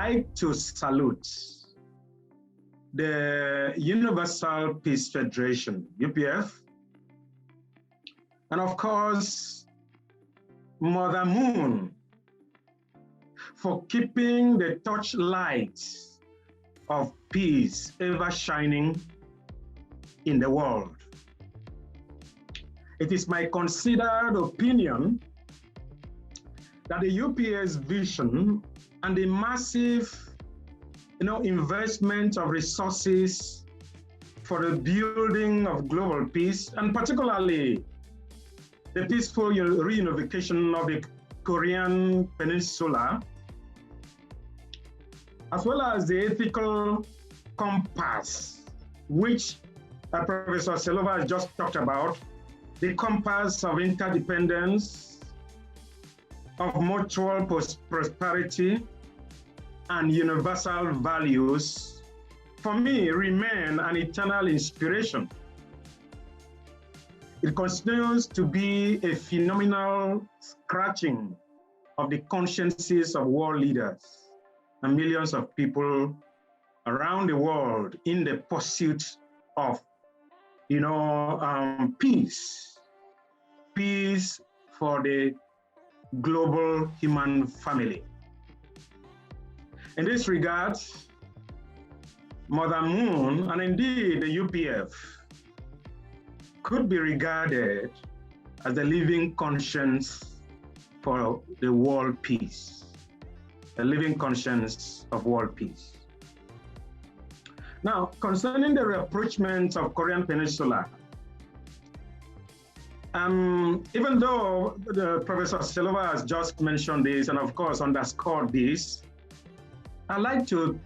like to salute the Universal Peace Federation, UPF, and of course, Mother Moon, for keeping the torchlight of peace ever shining in the world. It is my considered opinion that the UPS vision and the massive investment of resources for the building of global peace, and particularly the peaceful reunification of the Korean Peninsula, as well as the ethical compass, which Professor Selova has just talked about, the compass of interdependence, of mutual prosperity, and universal values, for me, remain an eternal inspiration. It continues to be a phenomenal scratching of the consciences of world leaders and millions of people around the world in the pursuit of peace for the global human family. In this regard, Mother Moon, and indeed the UPF, could be regarded as the living conscience for the world peace, a living conscience of world peace. Now, concerning the rapprochement of Korean Peninsula, even though Professor Selova has just mentioned this and of course underscored this, I like to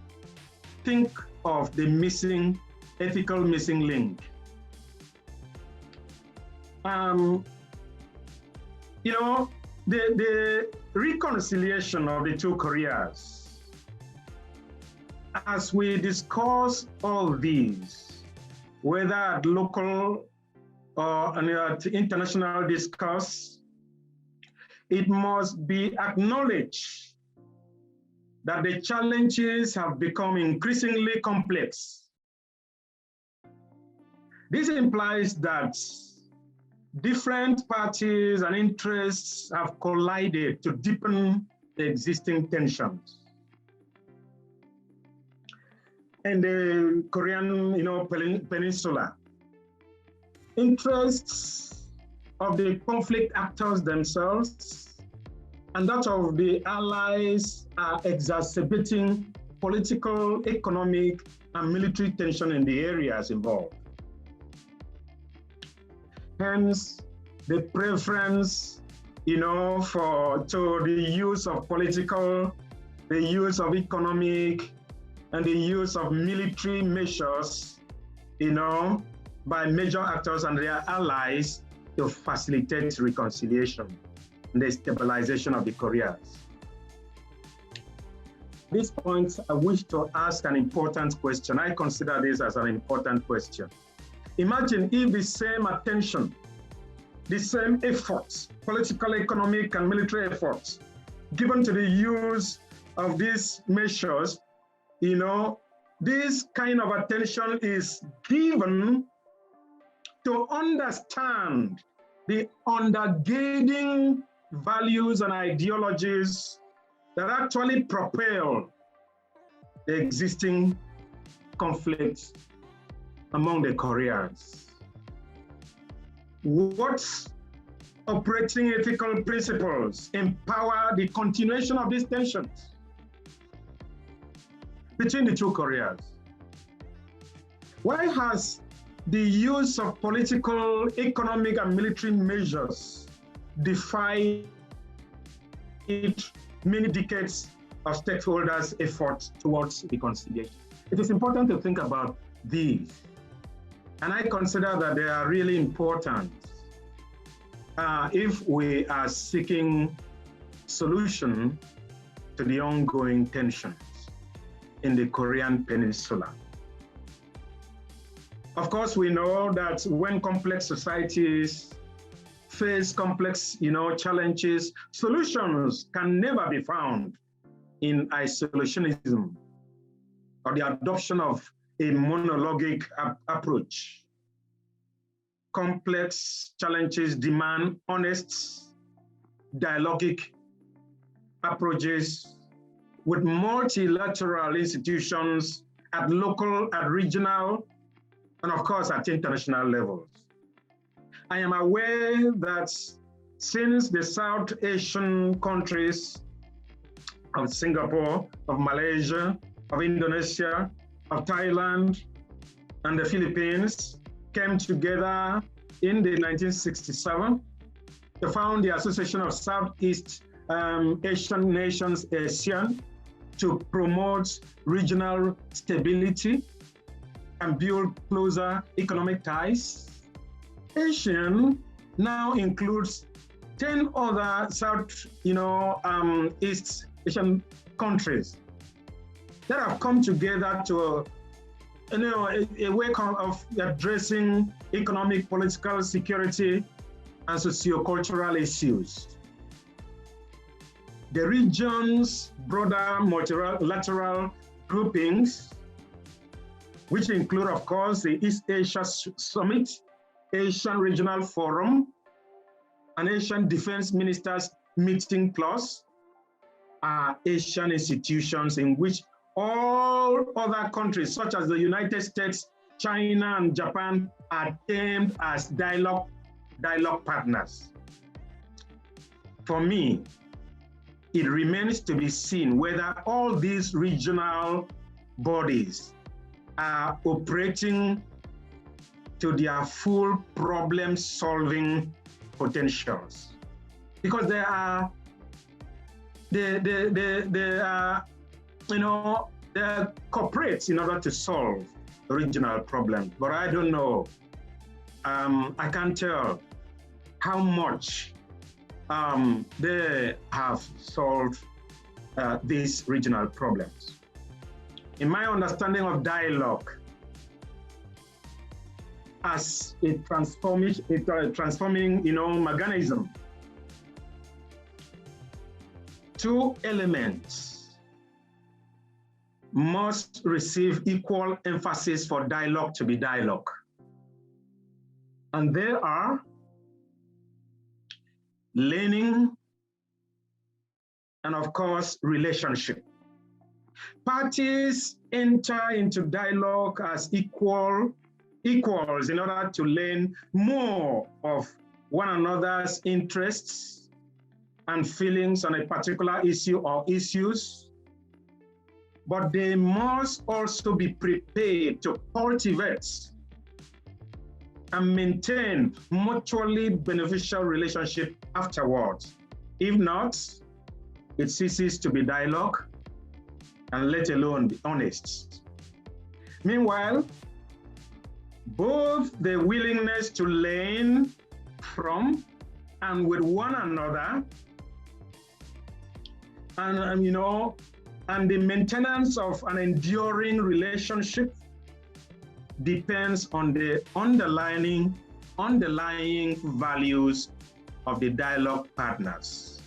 think of the ethical missing link. The reconciliation of the two Koreas, as we discuss all these, whether at local or at international discourse, it must be acknowledged that the challenges have become increasingly complex. This implies that different parties and interests have collided to deepen the existing tensions. In the Korean Peninsula, interests of the conflict actors themselves and that of the allies are exacerbating political, economic, and military tension in the areas involved. Hence, the preference, to the use of political, the use of economic, and the use of military measures, by major actors and their allies to facilitate reconciliation and the stabilization of the Koreas. At this point, I wish to ask an important question. I consider this as an important question. Imagine if the same attention, the same efforts, political, economic, and military efforts, given to the use of these measures, this kind of attention is given to understand the undergirding values and ideologies that actually propel the existing conflicts among the Koreans. What operating ethical principles empower the continuation of these tensions between the two Koreas? Why has the use of political, economic, and military measures defied many decades of stakeholders' efforts towards reconciliation? It is important to think about these. And I consider that they are really important if we are seeking solution to the ongoing tensions in the Korean Peninsula. Of course, we know that when complex societies face complex, challenges, solutions can never be found in isolationism or the adoption of a monologic approach. Complex challenges demand honest, dialogic approaches with multilateral institutions at local, at regional, and of course at international levels. I am aware that since the South Asian countries of Singapore, of Malaysia, of Indonesia, of Thailand, and the Philippines came together in the 1967 to found the Association of Southeast Asian Nations, ASEAN, to promote regional stability and build closer economic ties. ASEAN now includes 10 other East Asian countries that have come together to a way of addressing economic, political, security, and socio-cultural issues. The region's broader multilateral groupings, which include, of course, the East Asia Summit, Asian Regional Forum, and Asian Defense Ministers Meeting Plus, are Asian institutions in which all other countries, such as the United States, China, and Japan, are termed as dialogue partners. For me, it remains to be seen whether all these regional bodies are operating to their full problem-solving potentials, because they are corporates in order to solve the regional problems. But I don't know. I can't tell how much they have solved these regional problems. In my understanding of dialogue as a transforming mechanism, two elements must receive equal emphasis for dialogue to be dialogue. And they are learning and, of course, relationship. Parties enter into dialogue as equals in order to learn more of one another's interests and feelings on a particular issue or issues, but they must also be prepared to cultivate and maintain mutually beneficial relationship afterwards. If not, it ceases to be dialogue, and let alone be honest. Meanwhile, both the willingness to learn from and with one another, and the maintenance of an enduring relationship depends on the underlying values of the dialogue partners.